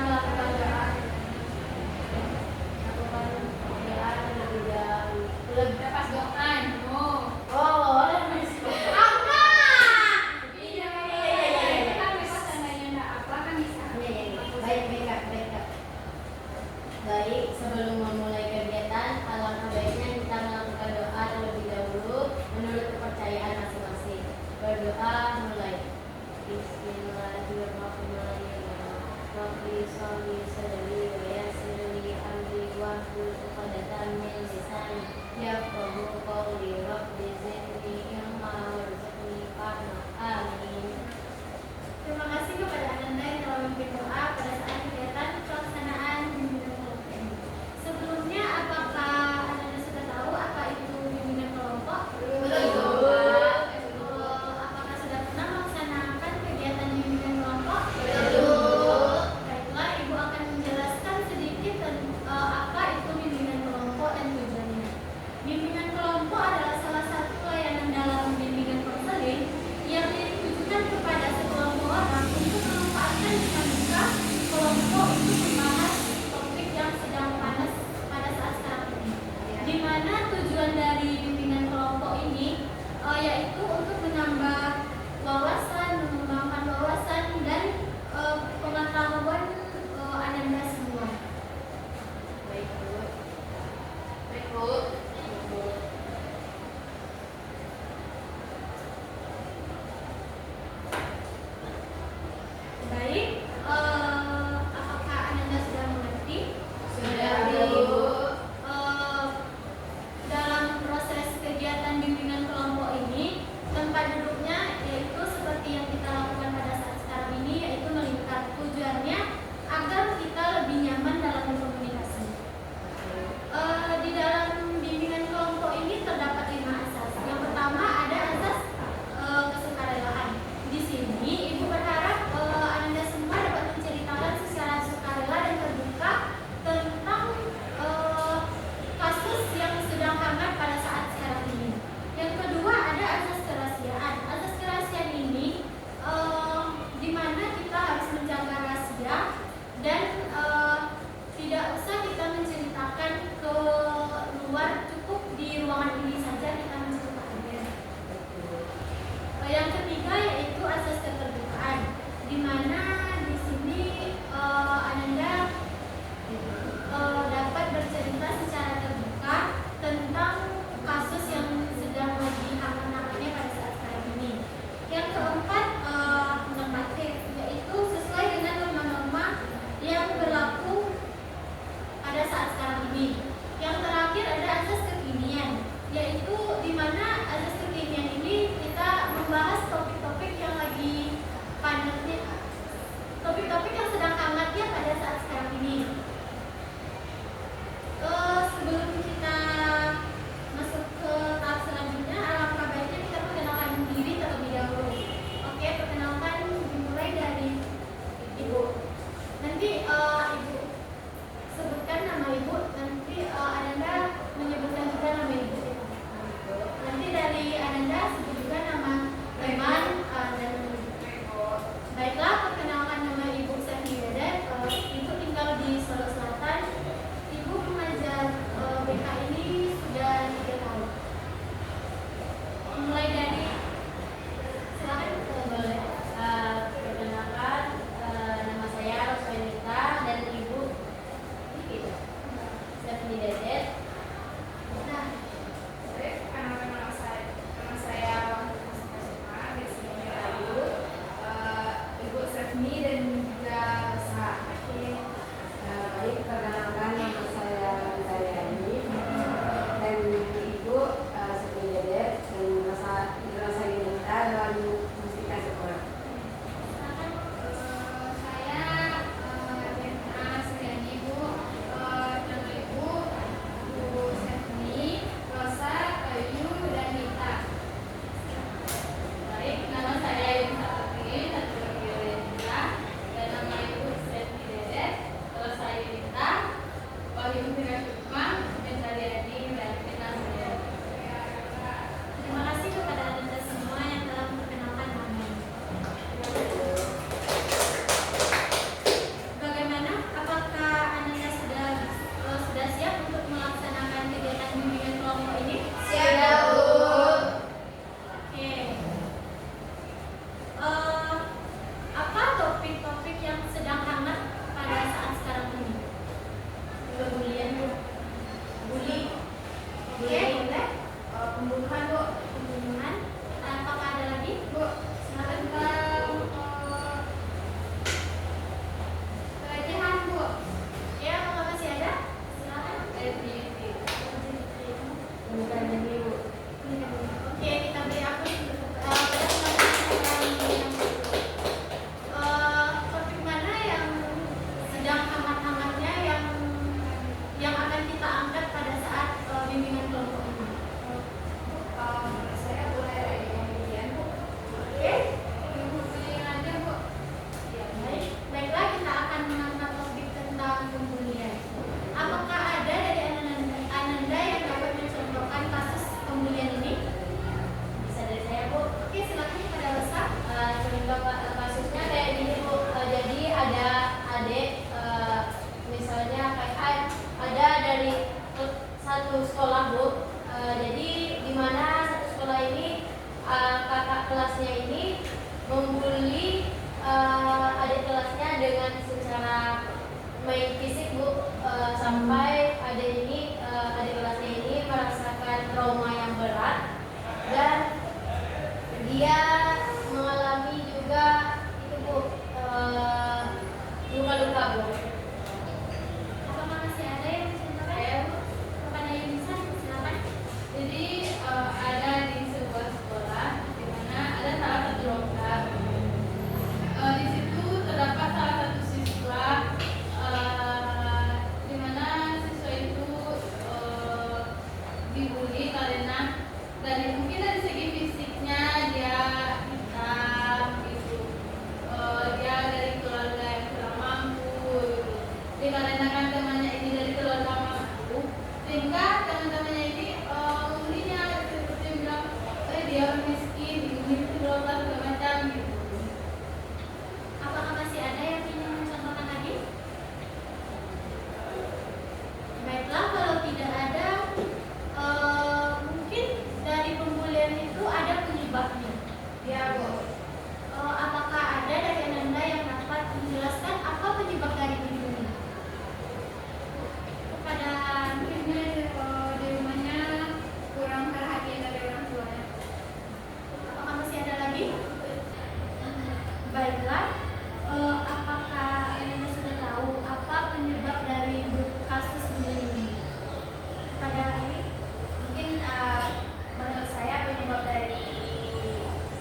melakukan doa. Lebih dahulu. Lebih pas doa. Oh, apa? Iya. Kan bebas tandanya enggak apa kan bisa. Baik. Baik, sebelum memulai kegiatan, alangkah baiknya kita melakukan doa terlebih dahulu menurut kepercayaan masing-masing. Berdoa mulai. Bismillahirrahmanirrahim. Rabbi sholli sadri wa yassir li amri wahlul 'uqdatam min lisani yafqahu qawli. Rabbi zidni ilma warzuqni fahma. Amin. Terima kasih kepada Ananda yang telah memimpin doa pada saat kegiatan pelaksanaan bimbingan kelompok ini. Sebelumnya, apakah Ananda sudah tahu apa itu bimbingan kelompok? Apakah sudah pernah melaksanakan kegiatan bimbingan kelompok? Baiklah, Ibu akan menjelaskan sedikit apa itu bimbingan kelompok dan tujuannya. Bimbingan kelompok adalah salah satu pelayanan dalam bimbingan konseling yang ditujukan kepada sekelompok orang untuk memanfaatkan dinamika kelompok untuk membahas topik yang sedang panas pada saat sekarang ini. Di mana tujuan dari bimbingan kelompok ini yaitu untuk menambah wawasan, mengembangkan wawasan dan pengetahuan Ananda semua. Baik, Bu. Baik, apakah Ananda sudah mengerti? Sudah, Bu. Dalam proses kegiatan bimbingan kelompok ini, tempat duduknya yaitu seperti yang kita lakukan pada saat sekarang ini, yaitu melingkar. Tujuannya agar kita lebih nyaman dalam berkomunikasi. Di dalam bimbingan kelompok ini terdapat 5 asas. Yang pertama ada asas kesukarelaan. Di sini Ibu berharap Anda semua dapat menceritakan secara sukarela dan terbuka tentang kasus yang sedang hangat pada saat sekarang ini. Yang kedua ada asas kerahasiaan. Asas kerahasiaan ini di mana kita harus menjaga rahasia dan tidak usah kita menceritakan ke luar, cukup di ruangan ini saja kita menceritakannya. Yang ketiga yaitu asas keterbukaan, di mana di sini Ananda dapat bercerita secara terbuka tentang kasus yang sedang lagi hangat-hangatnya pada saat sekarang ini. Yang keempat normatif, yaitu sesuai dengan norma-norma yang berlaku pada saat sekarang ini. Yang terakhir ada asas kekinian, yaitu di mana asas kekinian ini kita membahas topik-topik yang lagi panasnya, topik-topik yang sedang hangatnya pada saat sekarang ini. Sebelum kita masuk ke tahap selanjutnya, alangkah baiknya kita perkenalkan diri terlebih dahulu. Oke, perkenalkan dimulai dari Ibu. Nanti Ibu sebutkan nama Ibu, nanti Ananda menyebutkan juga nama Ibu. Nanti dari Ananda sebut juga nama teman dan baiklah, perkenalkan nama Ibu Sani Dedet. Ibu tinggal di Solo Selatan. Ibu mengajar BK ini sudah 3 tahun. Mulai dari silakan. Boleh. Perkenalkan, nama saya Roswenita dan Ibu Stephanie Dedet. Nah, Nama saya di sini Ibu Stephanie baik fisik Bu, sampai adik kelasnya ini merasakan trauma yang berat dan dia mengalami juga itu Bu, luka-luka Bu. Apakah masih ada yang menceritakan? Kepada Yunisa, silakan. Jadi ada di sebuah sekolah di mana ada salah satu longkang. Di situ terdapat salah satu siswa di mana siswa itu dibully karena mungkin dari segi fisiknya dia hitam gitu. Dia dari keluarga yang kurang mampu gitu. Dikarenakan temannya ini dari keluarga mampu, sehingga teman-temannya ini membelinya seperti bilang, dia orang miskin, ini keluarga segala macam gitu. Apakah masih ada yang ingin mencontohkan lagi? Baiklah, kalau tidak ada, mungkin dari pembulian itu ada penyebabnya. Ya Bu. Apakah ada dari Anda yang dapat menjelaskan apa penyebab dari pembulian? Kepada Mungkin di rumahnya kurang perhatian dari orang tuanya. apakah masih ada lagi? Baiklah, apakah Anda sudah tahu apa penyebab dari kasus bullying ini? Kepada ini? Mungkin menurut saya penyebab dari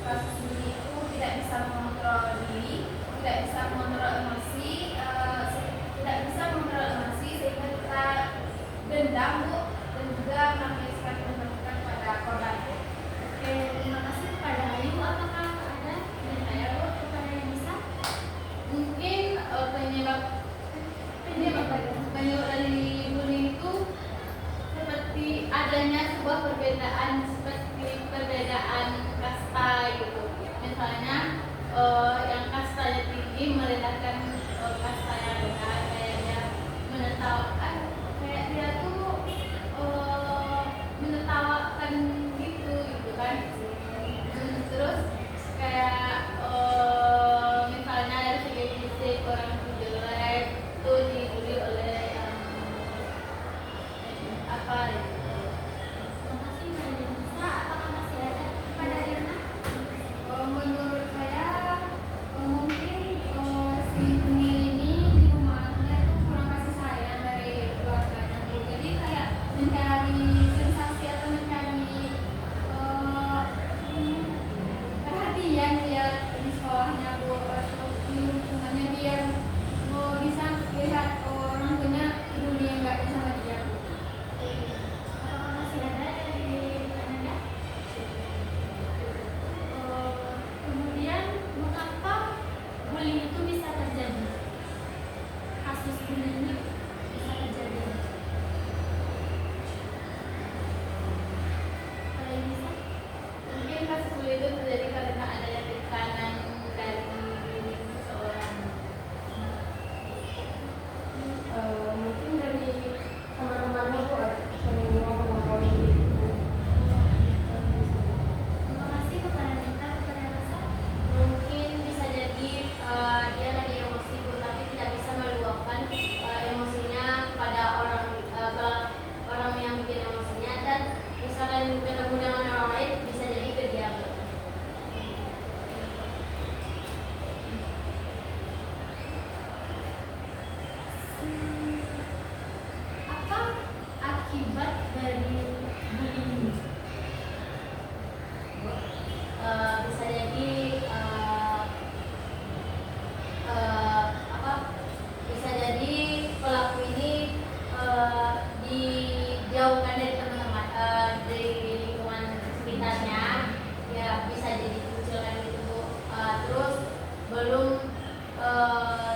kasus ini itu tidak bisa mengontrol diri, tidak bisa mengontrol emosi, sehingga kita dendam Bu, dan juga melampiaskan penolakan pada korban. Oke, terima kasih kepada Ayu. Apakah ada dari saya Bu kepada yang bisa? Mungkin penyebab dari bullying itu seperti adanya sebuah perbedaan, seperti perbedaan kasta gitu. Misalnya yang kastanya tinggi merendahkan kasta yang rendah, kayak dia menertawakan, kayak dia tuh menertawakan gitu kan. Terus kayak misalnya dari segi fisik orang itu jelek, tuh dibully oleh apa gitu. Terima kasih kepada yang bisa. Apakah masih ada kepada Irna? Menurut saya mungkin si Nil ini di rumahnya itu kurang kasih sayang dari keluarganya Bu. Jadi kayak mencari sensasi atau mencari perhatian dia di sekolahnya Bu, atau di lingkungannya biar bisa lihat orang tuanya peduli enggak sama dia Bu. Apakah masih ada dari Anda? Kemudian, mengapa bullying itu bisa terjadi? Kasus bullying ini bisa terjadi. Kepada yang bisa? Mungkin kasus bullying itu terjadi karena adanya tekanan dari seseorang. Mungkin dari teman-temannya Bu, sering ngomong-ngomong gitu. Terima kasih kepada Nita, kepada Rasa. Mungkin bisa jadi dia lagi emosi Bu, tapi tidak bisa meluapkan emosinya pada orang yang bikin emosinya, dan misalkan ketemu dengan orang lain bisa jadi ke dia Bu. Apa akibat dari bullying ini? Bisa jadi bisa jadi pelaku ini dijauhkan dari teman-teman, dari lingkungan sekitarnya, ya bisa jadi dikucilkan gitu Bu. Terus belum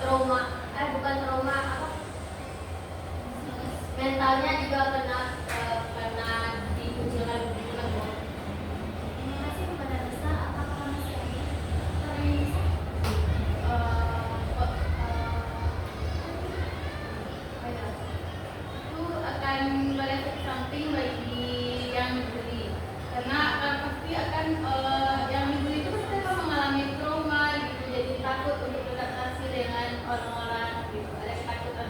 trauma, bukan trauma, mentalnya juga kena dikucilkan gitu kan Bu. Terima kasih kepada Rasa. Apakah masih ada kepada yang bisa? Itu akan berefek samping bagi yang dibully, karena pasti akan yang dibully itu pasti akan mengalami trauma gitu, jadi takut untuk beradaptasi dengan orang-orang gitu, ada ketakutan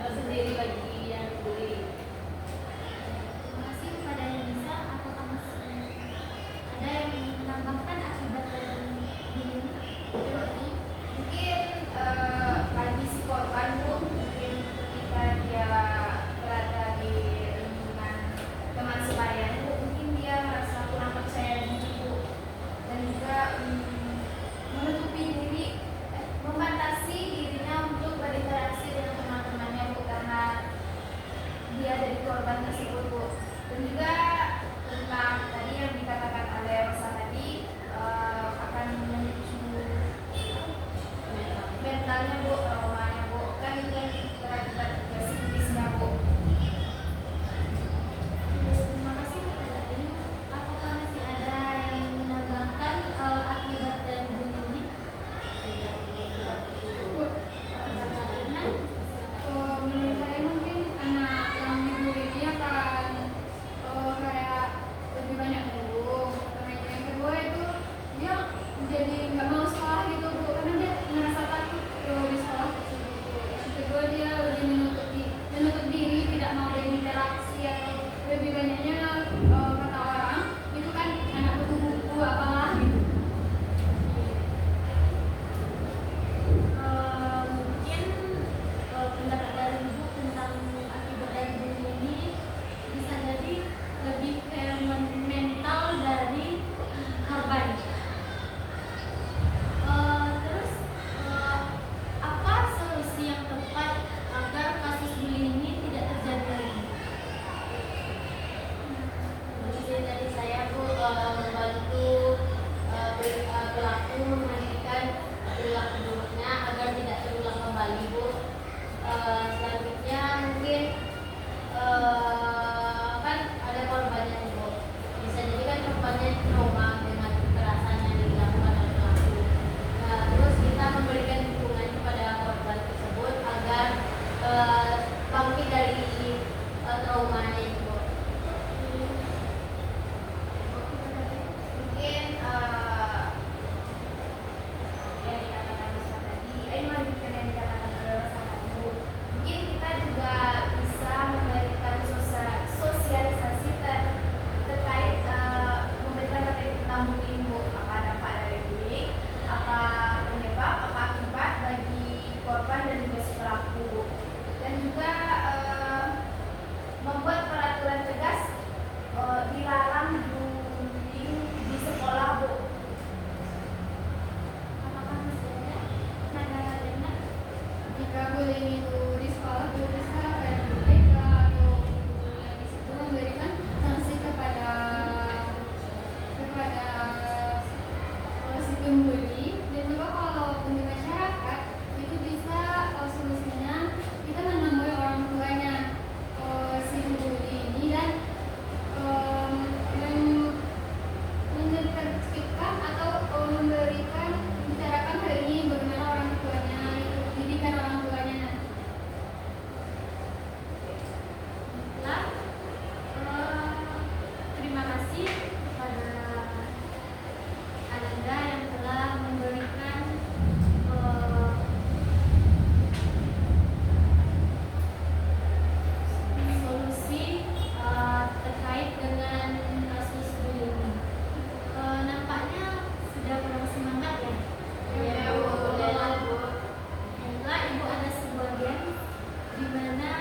Gimana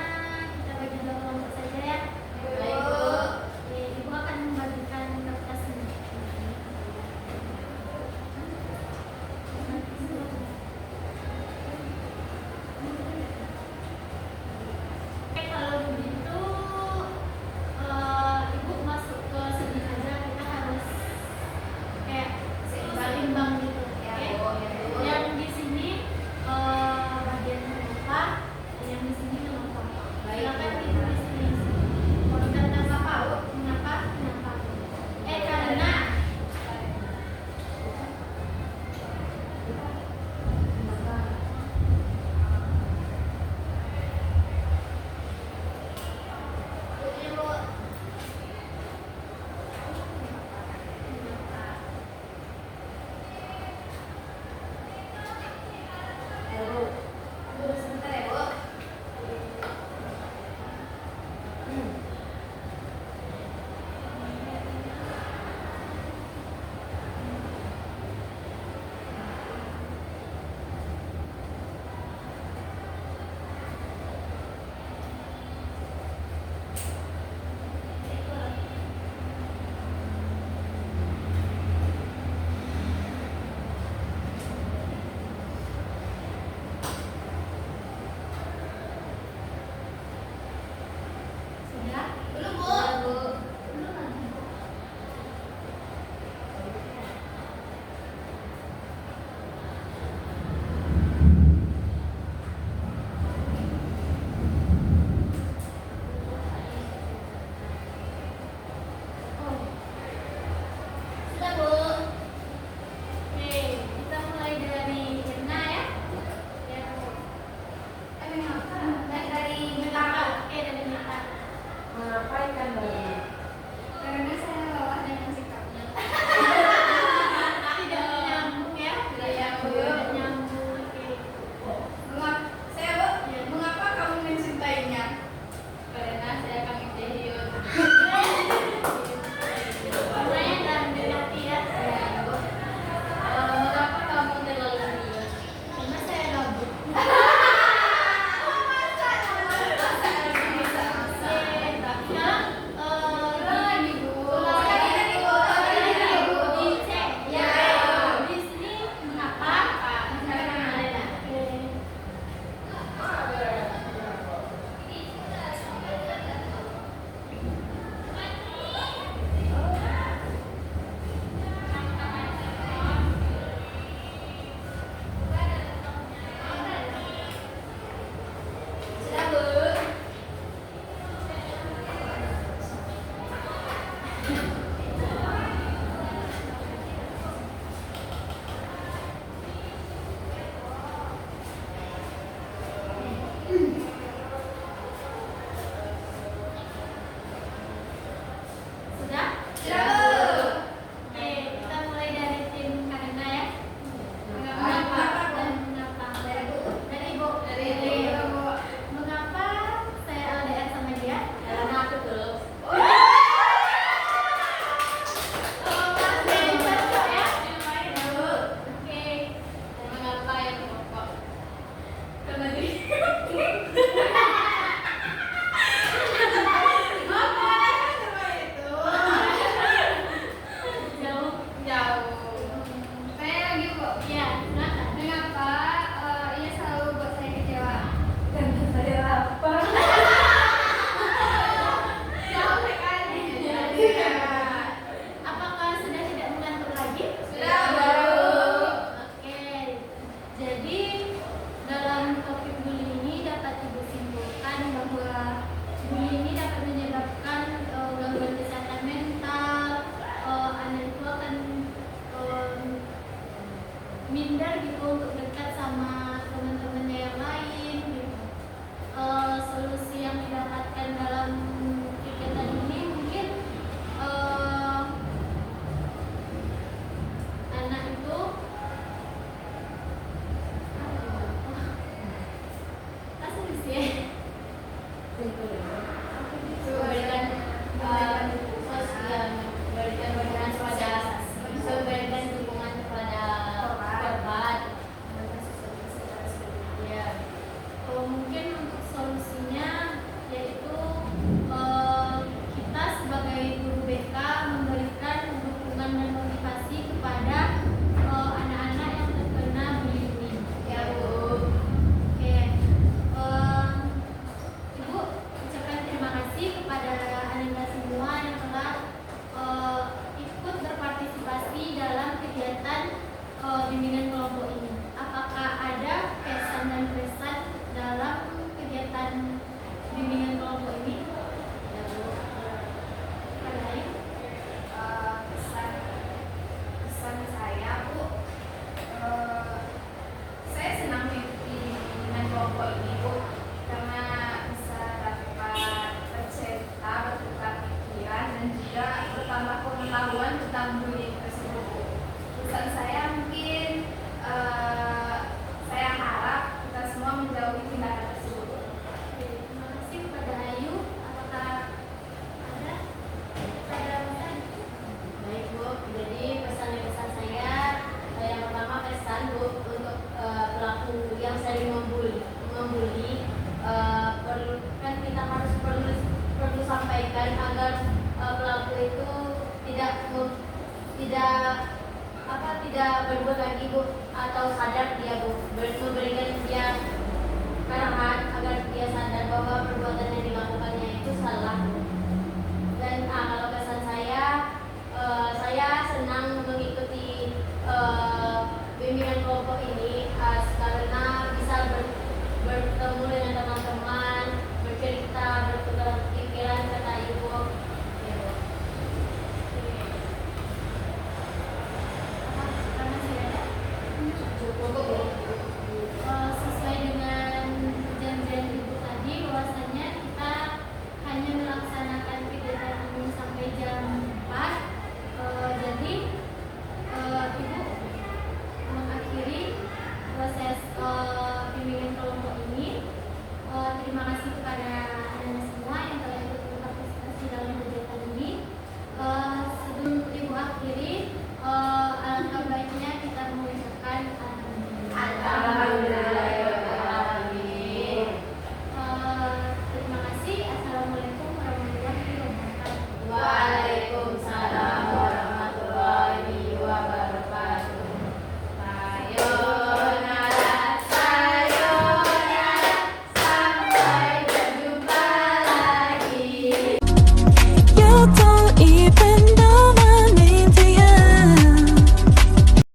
kita bagi dua kelompok saja ya? Baik, Bu. Oke, Ibu akan membagikan kertas ini. Oke, kalau begitu Ibu masuk ke sini aja. Kita harus kayak seimbang gitu. Ya, Oke? Bu. Ya, Bu. Yang di sini bagian kenapa, yang di sini kenapa. Baik, Silakan Bu. Ibu di sini. Karena apa, Bu? Kenapa? Kenapa? Karena Ya, Bu. Bu, sebentar ya, Bu. sudah. Belum, Bu. Ya, Bu. Belum lagi. Oh, Sudah, Bu. oke, kita mulai dari Irna ya. Ya. Dari Mita. Oke, dari Mita. Mengapa ikan bayi? Karena saya lelah dengan sikapnya. Tidak nyambung ya. Tidak nyambung. Tidak nyambung. Oke. Saya, Bu, mengapa kamu mencintainya? Karena saya kami Taehyun. Warnanya dan hati ya. Mengapa kamu terlalu serius? Karena saya gabut. Oke, sekarang tidak berbuat lagi Bu, atau sadar dia Bu, memberikan dia arahan agar dia sadar bahwa perbuatan yang dilakukannya itu salah Bu. Dan kalau kesan saya senang mengikuti bimbingan kelompok ini karena bisa bertemu dengan teman-teman, bercerita, bertukar pikiran kata Ibu. Ya, Bu. Karena saya ada Cukup Bu. sesuai dengan perjanjian ibu tadi bahwasanya kita hanya melaksanakan kegiatan ini sampai jam 4. Jadi ibu mengakhiri proses bimbingan kelompok ini. Terima kasih